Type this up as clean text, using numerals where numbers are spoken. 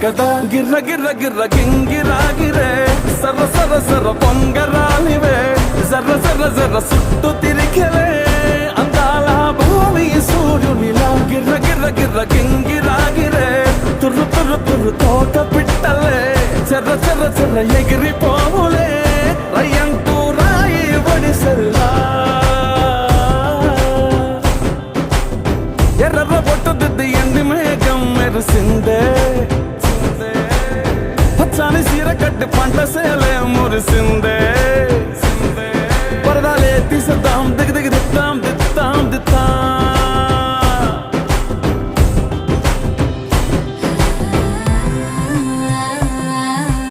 కదా గిర్ర గిర్ర గిర్ర గింగిరాగిరే సర్ర సర్ర సర్ర పొంగరాలివే జర్ర జర్ర జర్ర సుట్టు తిరిగేవే అందాల భూమి సూర్యునిలా గిర్ర గిర్ర గిర్ర గింగిరాగిరే తుర్రు తుర్రు తుర్రు తోట పిట్టలే చెర్ర చెర్ర చెర్ర ఎగిరిపో